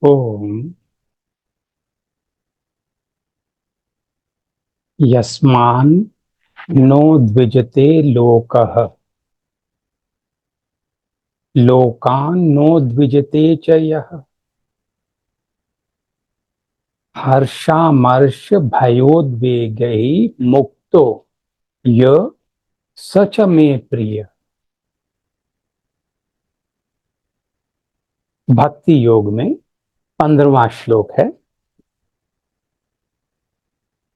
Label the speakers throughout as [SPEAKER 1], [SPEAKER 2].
[SPEAKER 1] ओम यस्मान् no द्विजते लोकः लोकान् नो द्विजते च यः हर्षामर्ष भयोद्वेगैः मुक्तो य स च मे प्रिय। भक्ति योग में 15वां श्लोक है।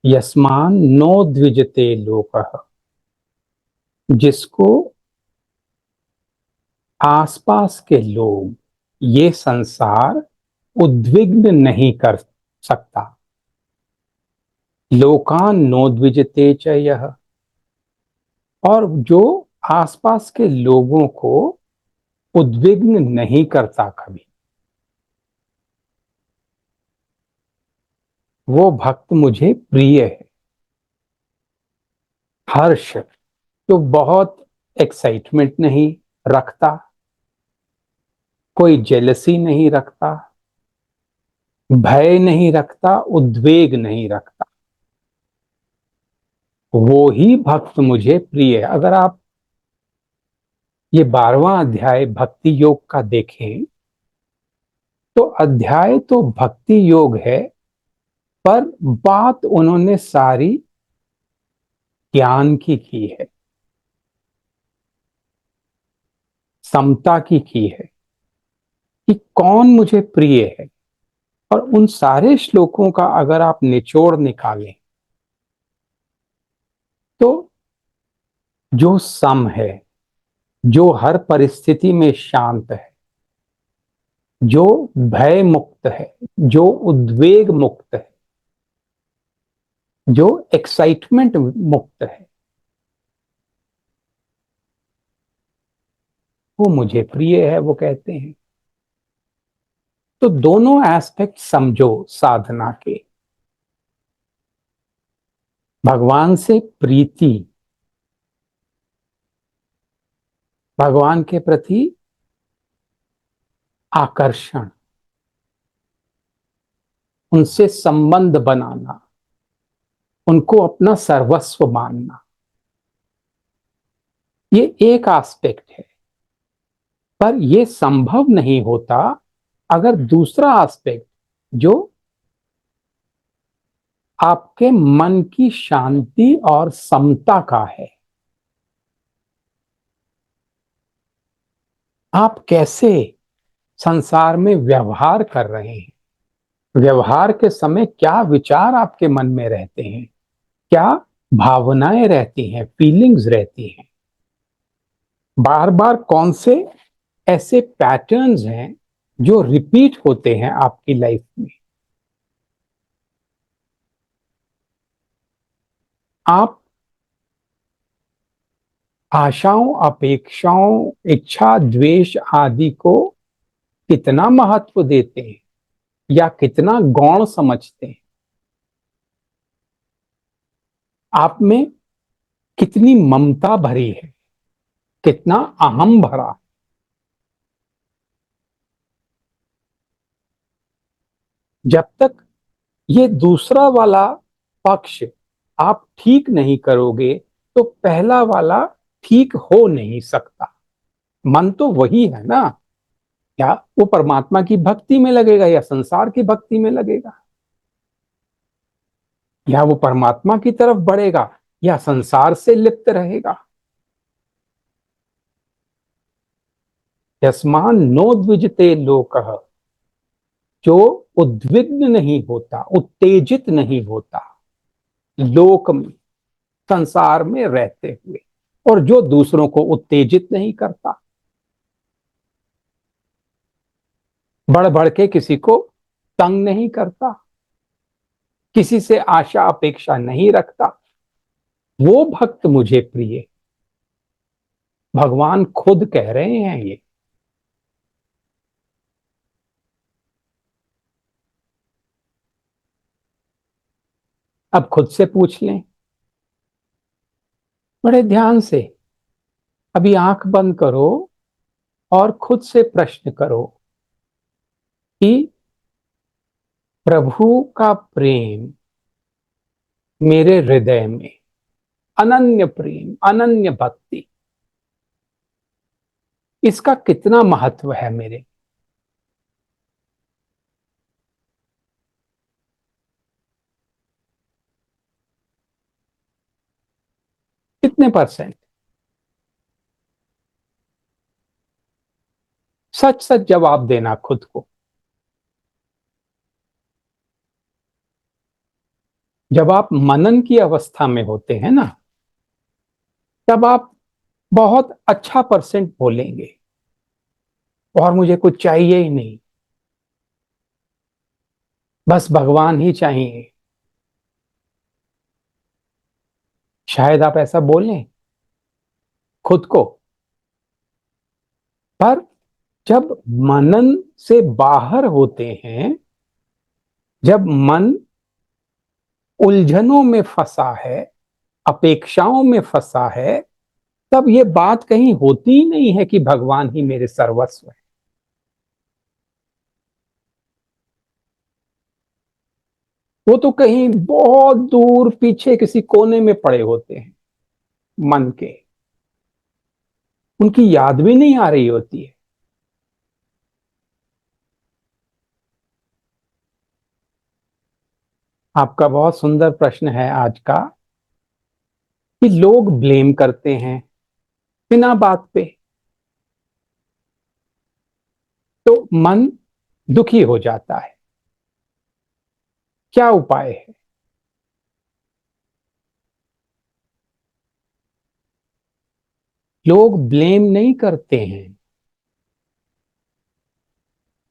[SPEAKER 1] यस्मान् नो द्विजते लोकः, जिसको आसपास के लोग, ये संसार उद्विग्न नहीं कर सकता। लोकान नो द्विजते च यह, और जो आसपास के लोगों को उद्विग्न नहीं करता कभी, वो भक्त मुझे प्रिय है। हर्ष तो बहुत एक्साइटमेंट नहीं रखता, कोई जेलसी नहीं रखता, भय नहीं रखता, उद्वेग नहीं रखता, वो ही भक्त मुझे प्रिय है। अगर आप ये 12वां अध्याय भक्ति योग का देखें तो अध्याय तो भक्ति योग है, पर बात उन्होंने सारी ज्ञान की है, समता की है कि कौन मुझे प्रिय है। और उन सारे श्लोकों का अगर आप निचोड़ निकालें तो जो सम है, जो हर परिस्थिति में शांत है, जो भय मुक्त है, जो उद्वेग मुक्त है, जो एक्साइटमेंट मुक्त है, वो मुझे प्रिय है, वो कहते हैं। तो दोनों एस्पेक्ट समझो साधना के। भगवान से प्रीति, भगवान के प्रति आकर्षण, उनसे संबंध बनाना, उनको अपना सर्वस्व मानना, ये एक एस्पेक्ट है। पर यह संभव नहीं होता अगर दूसरा एस्पेक्ट, जो आपके मन की शांति और समता का है, आप कैसे संसार में व्यवहार कर रहे हैं, व्यवहार के समय क्या विचार आपके मन में रहते हैं, क्या भावनाएं रहती हैं, फीलिंग्स रहती हैं, बार बार कौन से ऐसे पैटर्न्स हैं जो रिपीट होते हैं आपकी लाइफ में। आप आशाओं, अपेक्षाओं, इच्छा, द्वेष आदि को कितना महत्व देते हैं या कितना गौण समझते हैं, आप में कितनी ममता भरी है, कितना अहम भरा। जब तक ये दूसरा वाला पक्ष आप ठीक नहीं करोगे तो पहला वाला ठीक हो नहीं सकता। मन तो वही है ना, या वो परमात्मा की भक्ति में लगेगा या संसार की भक्ति में लगेगा, या वो परमात्मा की तरफ बढ़ेगा या संसार से लिप्त रहेगा। यस्मान नो द्विजते लोकः, जो उद्विग्न नहीं होता, उत्तेजित नहीं होता लोक में, संसार में रहते हुए, और जो दूसरों को उत्तेजित नहीं करता, बढ़ बढ़ के किसी को तंग नहीं करता, किसी से आशा अपेक्षा नहीं रखता, वो भक्त मुझे प्रिय। भगवान खुद कह रहे हैं ये। अब खुद से पूछ लें बड़े ध्यान से। अभी आंख बंद करो और खुद से प्रश्न करो कि प्रभु का प्रेम मेरे हृदय में, अनन्य प्रेम, अनन्य भक्ति, इसका कितना महत्व है मेरे। कितने परसेंट? सच सच जवाब देना खुद को। जब आप मनन की अवस्था में होते हैं ना, तब आप बहुत अच्छा परसेंट बोलेंगे, और मुझे कुछ चाहिए ही नहीं, बस भगवान ही चाहिए। शायद आप ऐसा बोलें खुद को। पर जब मनन से बाहर होते हैं, जब मन उलझनों में फंसा है, अपेक्षाओं में फंसा है, तब ये बात कहीं होती ही नहीं है कि भगवान ही मेरे सर्वस्व है। वो तो कहीं बहुत दूर पीछे किसी कोने में पड़े होते हैं मन के, उनकी याद भी नहीं आ रही होती है। आपका बहुत सुंदर प्रश्न है आज का, कि लोग ब्लेम करते हैं बिना बात पे, तो मन दुखी हो जाता है। क्या उपाय है? लोग ब्लेम नहीं करते हैं।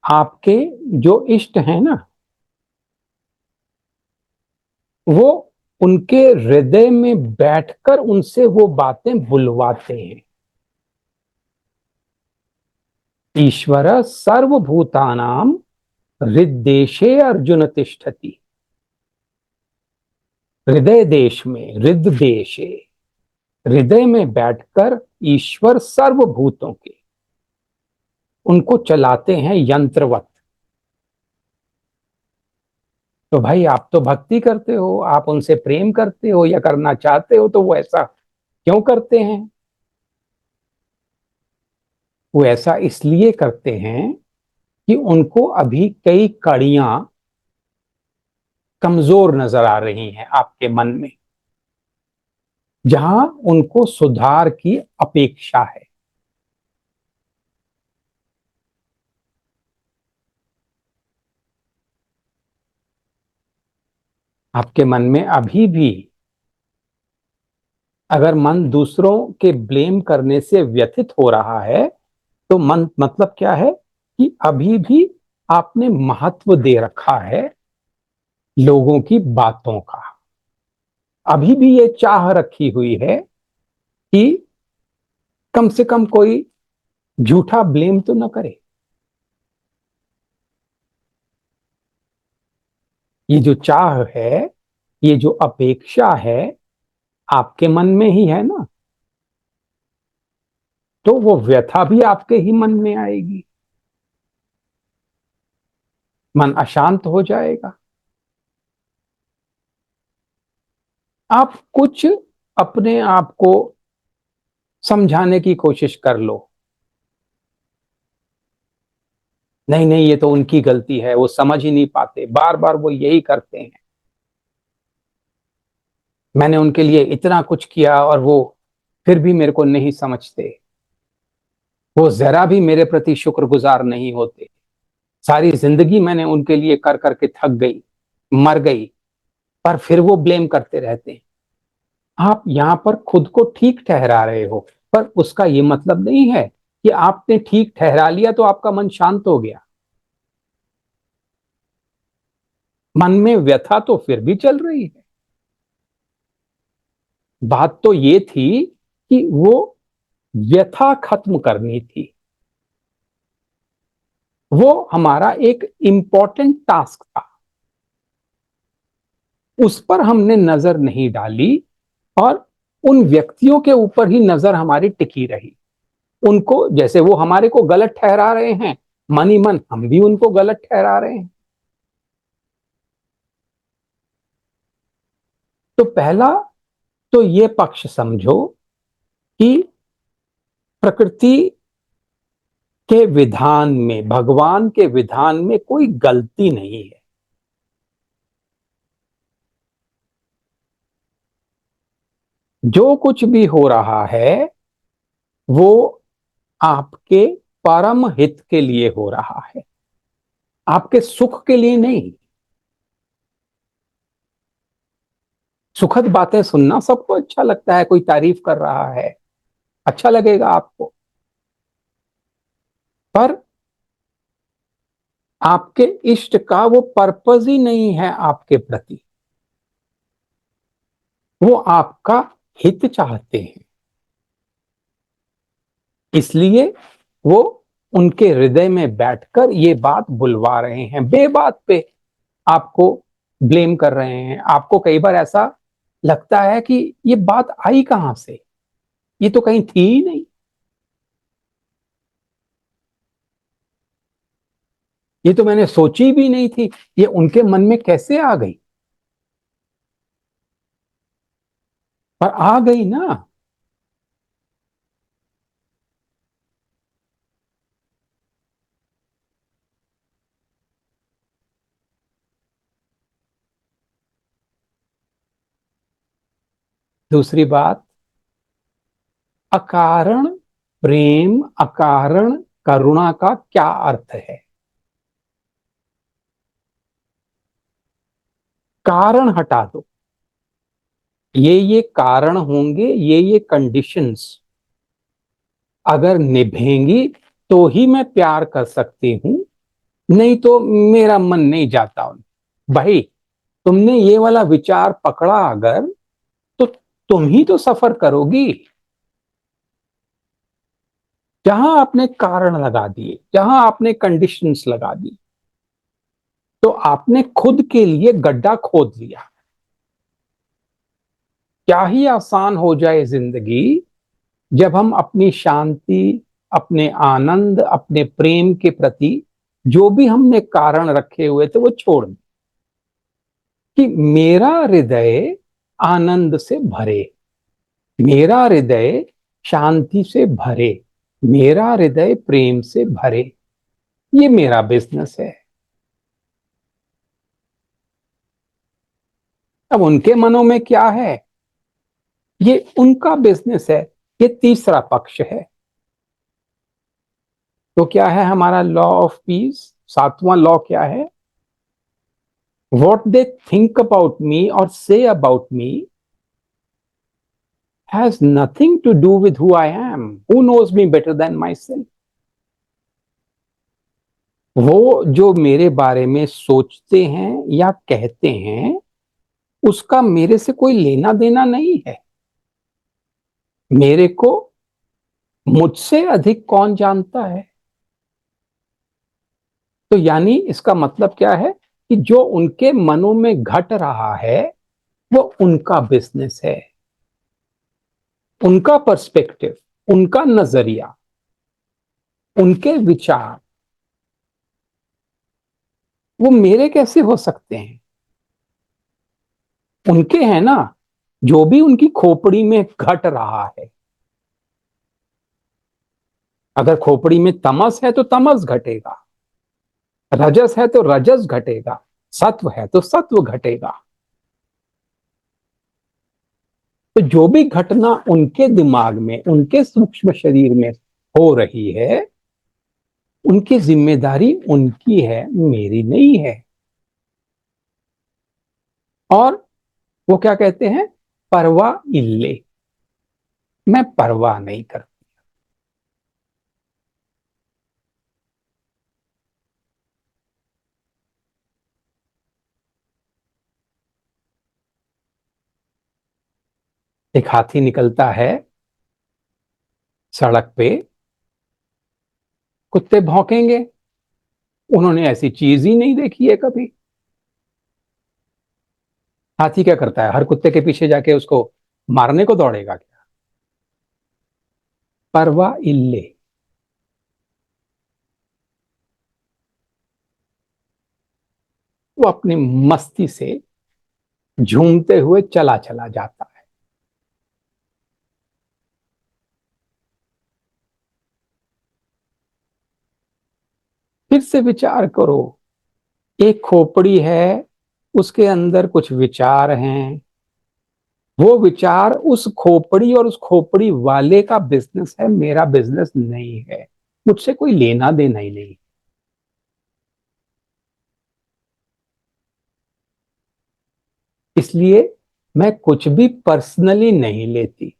[SPEAKER 1] आपके जो इष्ट हैं ना, वो उनके हृदय में बैठकर उनसे वो बातें बुलवाते हैं। ईश्वर सर्वभूतानां हृद्देशे अर्जुन तिष्ठति। हृदय देश में, हृददेशे, हृदय में बैठकर ईश्वर सर्वभूतों के, उनको चलाते हैं यंत्रवत। तो भाई, आप तो भक्ति करते हो, आप उनसे प्रेम करते हो या करना चाहते हो, तो वो ऐसा क्यों करते हैं? वो ऐसा इसलिए करते हैं कि उनको अभी कई कड़ियां कमजोर नजर आ रही हैं आपके मन में, जहां उनको सुधार की अपेक्षा है। आपके मन में अभी भी, अगर मन दूसरों के ब्लेम करने से व्यथित हो रहा है, तो मन मतलब क्या है, कि अभी भी आपने महत्व दे रखा है लोगों की बातों का। अभी भी ये चाह रखी हुई है कि कम से कम कोई झूठा ब्लेम तो न करे। ये जो चाह है, ये जो अपेक्षा है, आपके मन में ही है ना, तो वो व्यथा भी आपके ही मन में आएगी। मन अशांत हो जाएगा। आप कुछ अपने आप को समझाने की कोशिश कर लो। नहीं नहीं, ये तो उनकी गलती है, वो समझ ही नहीं पाते, बार बार वो यही करते हैं। मैंने उनके लिए इतना कुछ किया और वो फिर भी मेरे को नहीं समझते। वो जरा भी मेरे प्रति शुक्रगुजार नहीं होते। सारी जिंदगी मैंने उनके लिए कर करके थक गई, मर गई, पर फिर वो ब्लेम करते रहते हैं। आप यहां पर खुद को ठीक ठहरा रहे हो, पर उसका ये मतलब नहीं है कि आपने ठीक ठहरा लिया तो आपका मन शांत हो गया। मन में व्यथा तो फिर भी चल रही है। बात तो ये थी कि वो व्यथा खत्म करनी थी। वो हमारा एक इंपॉर्टेंट टास्क था, उस पर हमने नजर नहीं डाली, और उन व्यक्तियों के ऊपर ही नजर हमारी टिकी रही। उनको, जैसे वो हमारे को गलत ठहरा रहे हैं, मन ही मन हम भी उनको गलत ठहरा रहे हैं। तो पहला तो ये पक्ष समझो कि प्रकृति के विधान में, भगवान के विधान में कोई गलती नहीं है। जो कुछ भी हो रहा है वो आपके परम हित के लिए हो रहा है, आपके सुख के लिए नहीं। सुखद बातें सुनना सबको अच्छा लगता है, कोई तारीफ कर रहा है, अच्छा लगेगा आपको। पर आपके इष्ट का वो पर्पज ही नहीं है आपके प्रति, वो आपका हित चाहते हैं। इसलिए वो उनके हृदय में बैठकर ये बात बुलवा रहे हैं, बेबात पे आपको ब्लेम कर रहे हैं। आपको कई बार ऐसा लगता है कि ये बात आई कहां से, ये तो कहीं थी ही नहीं, ये तो मैंने सोची भी नहीं थी, ये उनके मन में कैसे आ गई। पर आ गई ना। दूसरी बात, अकारण प्रेम, अकारण करुणा का क्या अर्थ है। कारण हटा दो, ये कारण होंगे, ये कंडीशंस अगर निभेंगी तो ही मैं प्यार कर सकती हूं, नहीं तो मेरा मन नहीं जाता। भाई, तुमने ये वाला विचार पकड़ा अगर, तो तुम ही तो सफर करोगी। जहां आपने कारण लगा दिए, जहां आपने कंडीशंस लगा दी, तो आपने खुद के लिए गड्ढा खोद लिया। क्या ही आसान हो जाए जिंदगी जब हम अपनी शांति, अपने आनंद, अपने प्रेम के प्रति जो भी हमने कारण रखे हुए थे वो छोड़ दें, कि मेरा हृदय आनंद से भरे, मेरा हृदय शांति से भरे, मेरा हृदय प्रेम से भरे, ये मेरा बिजनेस है। अब उनके मनों में क्या है, ये उनका बिजनेस है, ये तीसरा पक्ष है। तो क्या है हमारा लॉ ऑफ पीस, सातवां लॉ क्या है, what they think about me और say about me has nothing to do with who I am. Who knows me better than myself? वो जो मेरे बारे में सोचते हैं या कहते हैं, उसका मेरे से कोई लेना देना नहीं है। मेरे को मुझसे अधिक कौन जानता है। तो यानी इसका मतलब क्या है कि जो उनके मनों में घट रहा है वो उनका बिजनेस है, उनका पर्सपेक्टिव, उनका नजरिया, उनके विचार, वो मेरे कैसे हो सकते हैं। उनके हैं ना, जो भी उनकी खोपड़ी में घट रहा है। अगर खोपड़ी में तमस है तो तमस घटेगा, रजस है तो रजस घटेगा, सत्व है तो सत्व घटेगा। तो जो भी घटना उनके दिमाग में, उनके सूक्ष्म शरीर में हो रही है, उनकी जिम्मेदारी उनकी है, मेरी नहीं है। और वो क्या कहते हैं, परवाह इल्ले, मैं परवाह नहीं करता। एक हाथी निकलता है सड़क पे, कुत्ते भौंकेंगे, उन्होंने ऐसी चीज ही नहीं देखी है कभी। हाथी क्या करता है, हर कुत्ते के पीछे जाके उसको मारने को दौड़ेगा क्या। परवा इल्ले, वो अपनी मस्ती से झूमते हुए चला चला जाता है। फिर से विचार करो, एक खोपड़ी है, उसके अंदर कुछ विचार हैं। वो विचार उस खोपड़ी और उस खोपड़ी वाले का बिजनेस है, मेरा बिजनेस नहीं है। मुझसे कोई लेना देना ही नहीं। इसलिए मैं कुछ भी पर्सनली नहीं लेती।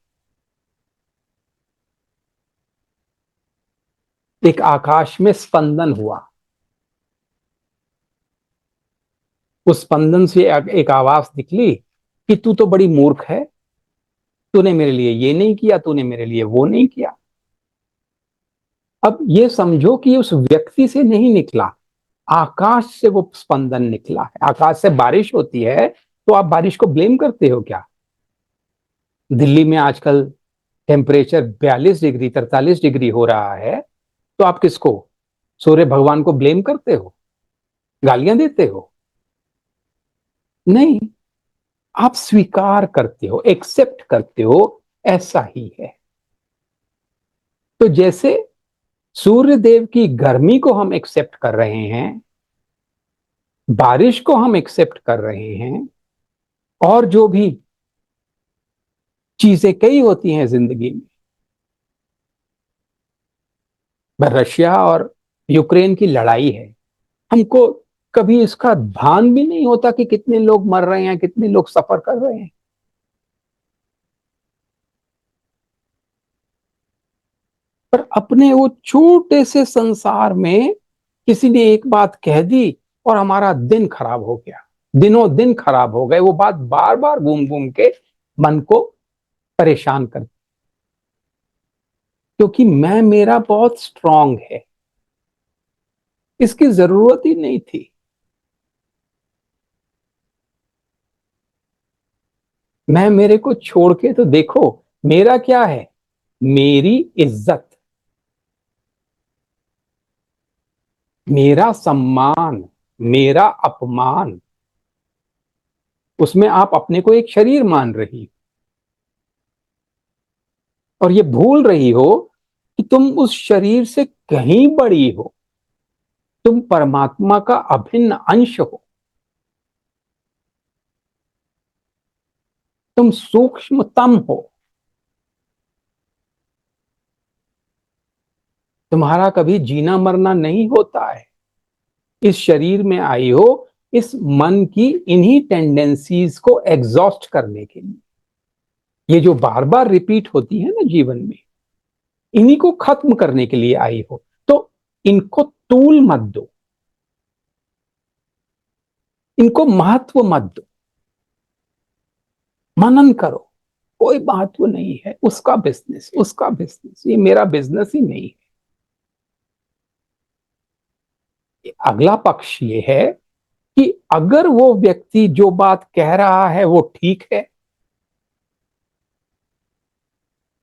[SPEAKER 1] एक आकाश में स्पंदन हुआ, उस स्पंदन से एक आवाज निकली कि तू तो बड़ी मूर्ख है, तूने मेरे लिए ये नहीं किया, तूने मेरे लिए वो नहीं किया। अब ये समझो कि उस व्यक्ति से नहीं निकला, आकाश से वो स्पंदन निकला है। आकाश से बारिश होती है तो आप बारिश को ब्लेम करते हो क्या? दिल्ली में आजकल टेम्परेचर 42 डिग्री 43 डिग्री हो रहा है, तो आप किसको, सूर्य भगवान को ब्लेम करते हो, गालियां देते हो? नहीं, आप स्वीकार करते हो, एक्सेप्ट करते हो, ऐसा ही है। तो जैसे सूर्य देव की गर्मी को हम एक्सेप्ट कर रहे हैं, बारिश को हम एक्सेप्ट कर रहे हैं, और जो भी चीजें कई होती हैं जिंदगी में, रशिया और यूक्रेन की लड़ाई है, हमको कभी इसका भान भी नहीं होता कि कितने लोग मर रहे हैं, कितने लोग सफर कर रहे हैं। पर अपने वो छोटे से संसार में किसी ने एक बात कह दी और हमारा दिन खराब हो गया, दिनों दिन खराब हो गए। वो बात बार बार घूम घूम के मन को परेशान कर, क्योंकि मैं, मेरा बहुत स्ट्रांग है, इसकी जरूरत ही नहीं थी। मैं, मेरे को छोड़ के तो देखो, मेरा क्या है, मेरी इज्जत, मेरा सम्मान, मेरा अपमान, उसमें आप अपने को एक शरीर मान रही हो और ये भूल रही हो कि तुम उस शरीर से कहीं बड़ी हो। तुम परमात्मा का अभिन्न अंश हो। तुम सूक्ष्मतम हो। तुम्हारा कभी जीना मरना नहीं होता है। इस शरीर में आई हो इस मन की इन्हीं टेंडेंसीज को एग्जॉस्ट करने के लिए। ये जो बार बार रिपीट होती है ना जीवन में, इन्हीं को खत्म करने के लिए आई हो। तो इनको तूल मत दो, इनको महत्व मत दो, मनन करो। कोई महत्व नहीं है, उसका बिजनेस, उसका बिजनेस, ये मेरा बिजनेस ही नहीं है। अगला पक्ष ये है कि अगर वो व्यक्ति जो बात कह रहा है वो ठीक है,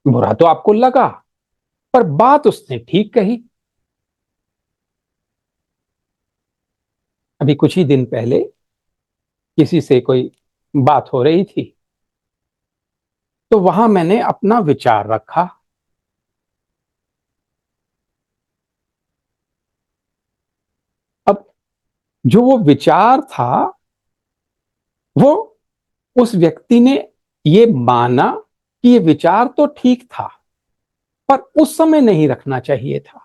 [SPEAKER 1] बुरा तो आपको लगा, पर बात उसने ठीक कही। अभी कुछ ही दिन पहले किसी से कोई बात हो रही थी, तो वहां मैंने अपना विचार रखा। अब जो वो विचार था, वो उस व्यक्ति ने ये माना कि ये विचार तो ठीक था, पर उस समय नहीं रखना चाहिए था।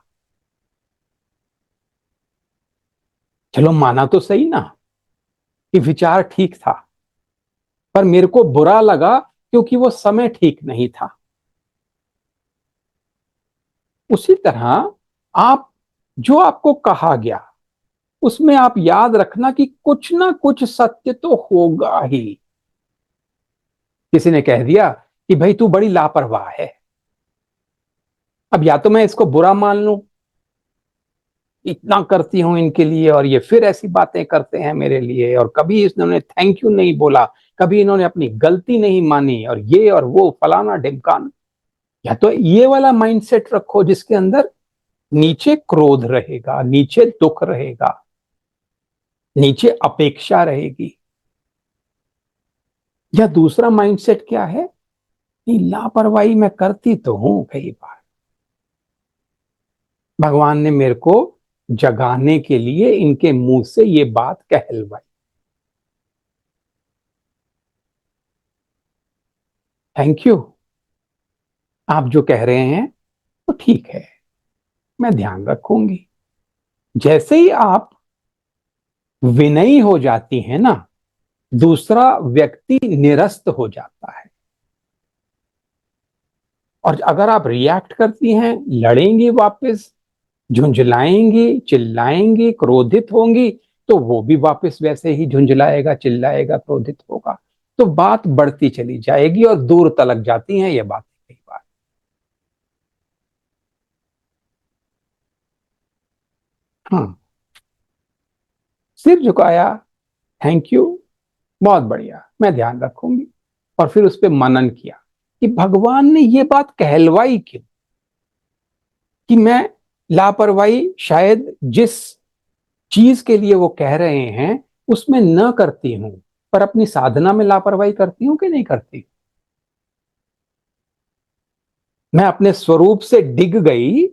[SPEAKER 1] चलो माना तो सही ना कि विचार ठीक था, पर मेरे को बुरा लगा क्योंकि वो समय ठीक नहीं था। उसी तरह आप, जो आपको कहा गया उसमें आप याद रखना कि कुछ ना कुछ सत्य तो होगा ही। किसी ने कह दिया कि भाई तू बड़ी लापरवाह है। अब या तो मैं इसको बुरा मान लूं, इतना करती हूं इनके लिए और ये फिर ऐसी बातें करते हैं मेरे लिए, और कभी इन्होंने थैंक यू नहीं बोला, कभी इन्होंने अपनी गलती नहीं मानी, और ये और वो फलाना ढिमकाना। या तो ये वाला माइंडसेट रखो जिसके अंदर नीचे क्रोध रहेगा, नीचे दुख रहेगा, नीचे अपेक्षा रहेगी। या दूसरा माइंडसेट क्या है, नहीं लापरवाही मैं करती तो हूं कई बार, भगवान ने मेरे को जगाने के लिए इनके मुंह से ये बात कहलवाई। थैंक यू, आप जो कह रहे हैं तो ठीक है, मैं ध्यान रखूंगी। जैसे ही आप विनयी हो जाती हैं ना, दूसरा व्यक्ति निरस्त हो जाता है। और अगर आप रिएक्ट करती हैं, लड़ेंगी वापस, झुंझलाएंगी, चिल्लाएंगी, क्रोधित होंगी, तो वो भी वापस वैसे ही झुंझलाएगा, चिल्लाएगा, क्रोधित होगा। तो बात बढ़ती चली जाएगी और दूर तलक जाती हैं ये बातें कई बार। हाँ, सिर झुकाया, थैंक यू, बहुत बढ़िया, मैं ध्यान रखूंगी। और फिर उस पर मनन किया कि भगवान ने ये बात कहलवाई क्यों, कि मैं लापरवाही शायद जिस चीज के लिए वो कह रहे हैं उसमें न करती हूं, पर अपनी साधना में लापरवाही करती हूं कि नहीं करती। मैं अपने स्वरूप से डिग गई,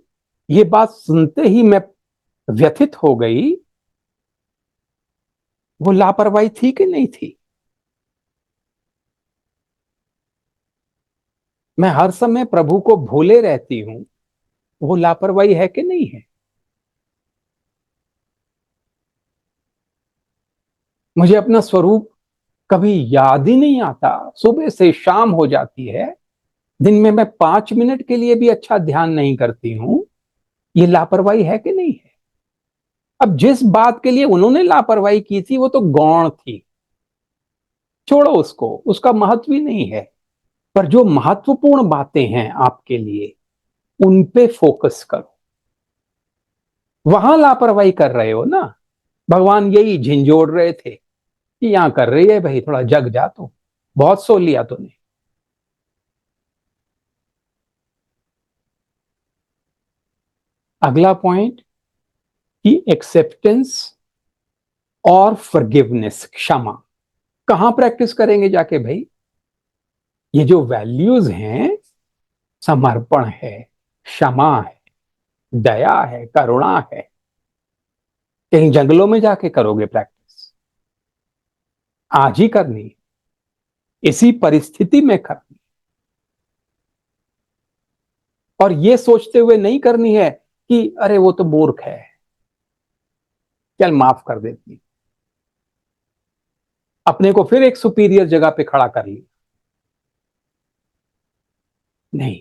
[SPEAKER 1] ये बात सुनते ही मैं व्यथित हो गई, वो लापरवाही थी कि नहीं थी। मैं हर समय प्रभु को भूले रहती हूं, वो लापरवाही है कि नहीं है। मुझे अपना स्वरूप कभी याद ही नहीं आता, सुबह से शाम हो जाती है, दिन में मैं 5 मिनट के लिए भी अच्छा ध्यान नहीं करती हूं, ये लापरवाही है कि नहीं है। अब जिस बात के लिए उन्होंने लापरवाही की थी वो तो गौण थी, छोड़ो उसको, उसका महत्व ही नहीं है। पर जो महत्वपूर्ण बातें हैं आपके लिए, उन पे फोकस करो। वहां लापरवाही कर रहे हो ना, भगवान यही झिंझोड़ रहे थे कि यहां कर रही है भाई, थोड़ा जग जा तू, बहुत सो लिया तूने। अगला पॉइंट कि एक्सेप्टेंस और फॉरगिवनेस, क्षमा। कहां प्रैक्टिस करेंगे जाके भाई, ये जो वैल्यूज हैं, समर्पण है, क्षमा है, दया है, करुणा है, कहीं जंगलों में जाके करोगे प्रैक्टिस, आज ही करनी, इसी परिस्थिति में करनी। और ये सोचते हुए नहीं करनी है कि अरे वो तो मूर्ख है, चल माफ कर देती, अपने को फिर एक सुपीरियर जगह पे खड़ा कर लिया। नहीं,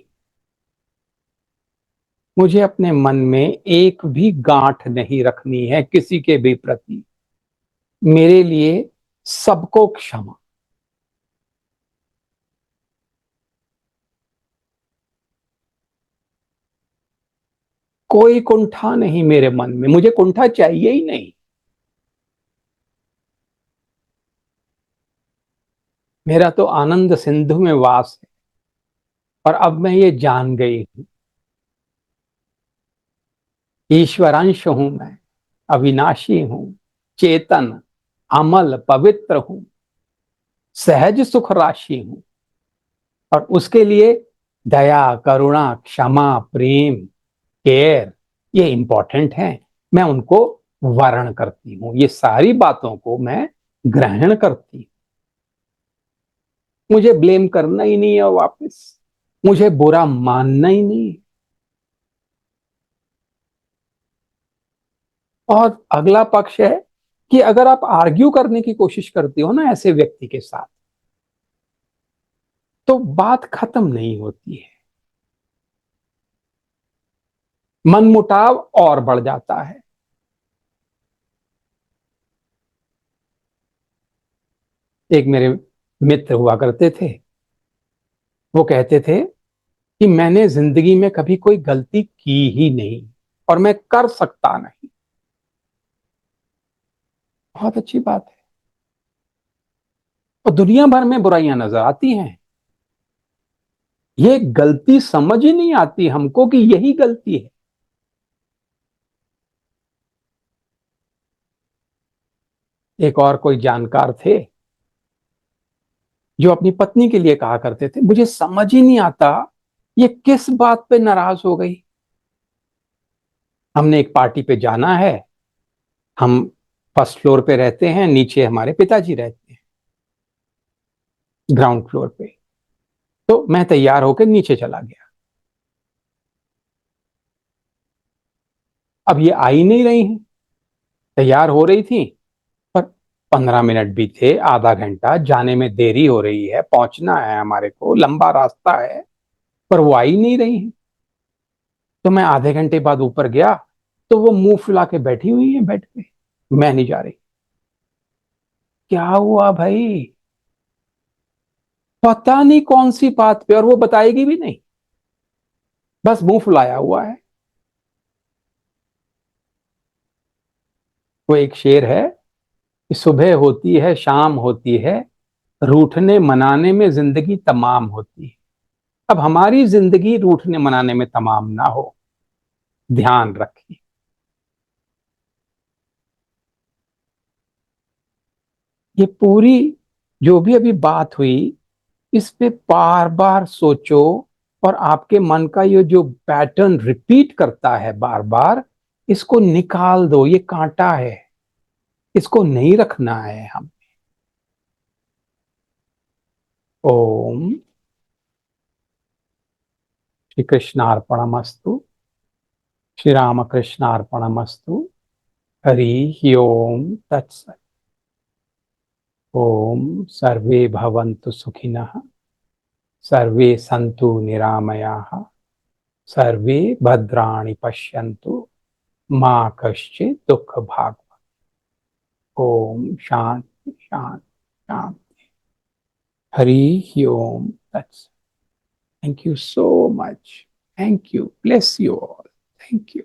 [SPEAKER 1] मुझे अपने मन में एक भी गांठ नहीं रखनी है किसी के भी प्रति, मेरे लिए सबको क्षमा। कोई कुंठा नहीं मेरे मन में, मुझे कुंठा चाहिए ही नहीं। मेरा तो आनंद सिंधु में वास है। और अब मैं ये जान गई हूं, ईश्वरांश हूं मैं, अविनाशी हूं, चेतन, अमल, पवित्र हूं, सहज सुख राशि हूं। और उसके लिए दया, करुणा, क्षमा, प्रेम, केयर, ये इंपॉर्टेंट है। मैं उनको वर्ण करती हूँ, ये सारी बातों को मैं ग्रहण करती हूँ। मुझे ब्लेम करना ही नहीं है वापस, मुझे बुरा मानना ही नहीं है। और अगला पक्ष है कि अगर आप आर्ग्यू करने की कोशिश करते हो ना ऐसे व्यक्ति के साथ, तो बात खत्म नहीं होती है, मनमुटाव और बढ़ जाता है। एक मेरे मित्र हुआ करते थे, वो कहते थे कि मैंने जिंदगी में कभी कोई गलती की ही नहीं और मैं कर सकता नहीं। बहुत अच्छी बात है। और दुनिया भर में बुराइयां नजर आती हैं, ये गलती समझ ही नहीं आती हमको कि यही गलती है। एक और कोई जानकार थे, जो अपनी पत्नी के लिए कहा करते थे, मुझे समझ ही नहीं आता ये किस बात पे नाराज हो गई। हमने एक पार्टी पे जाना है, हम फर्स्ट फ्लोर पे रहते हैं, नीचे हमारे पिताजी रहते हैं ग्राउंड फ्लोर पे। तो मैं तैयार होकर नीचे चला गया। अब ये आ ही नहीं रही हैं, तैयार हो रही थी, पर 15 मिनट भी थे, आधा घंटा, जाने में देरी हो रही है, पहुंचना है हमारे को, लंबा रास्ता है, पर वो आ ही नहीं रही है। तो मैं आधे घंटे बाद ऊपर गया, तो वो मुंह फुला के बैठी हुई है बेड पे, मैं नहीं जा रही। क्या हुआ भाई? पता नहीं कौन सी बात पे, और वो बताएगी भी नहीं, बस मुंह फुलाया हुआ है। वो एक शेर है कि सुबह होती है, शाम होती है, रूठने मनाने में जिंदगी तमाम होती है। अब हमारी जिंदगी रूठने मनाने में तमाम ना हो, ध्यान रखिए। ये पूरी जो भी अभी बात हुई, इस पे बार बार सोचो, और आपके मन का ये जो पैटर्न रिपीट करता है बार बार, इसको निकाल दो। ये कांटा है, इसको नहीं रखना है हम। ओम श्री कृष्णार्पणमस्तु। श्री रामकृष्णार्पणमस्तु। हरि ओम तत्सत। ओम सर्वे भवन्तु सुखिनः, सर्वे सन्तु निरामयाः, सर्वे भद्राणि पश्यन्तु, मा कश्चित् दुःख भाग्। ओम शांति शांति शांति। हरि ओम तत्सत। Thank you so much. Thank you. Bless you all. Thank you.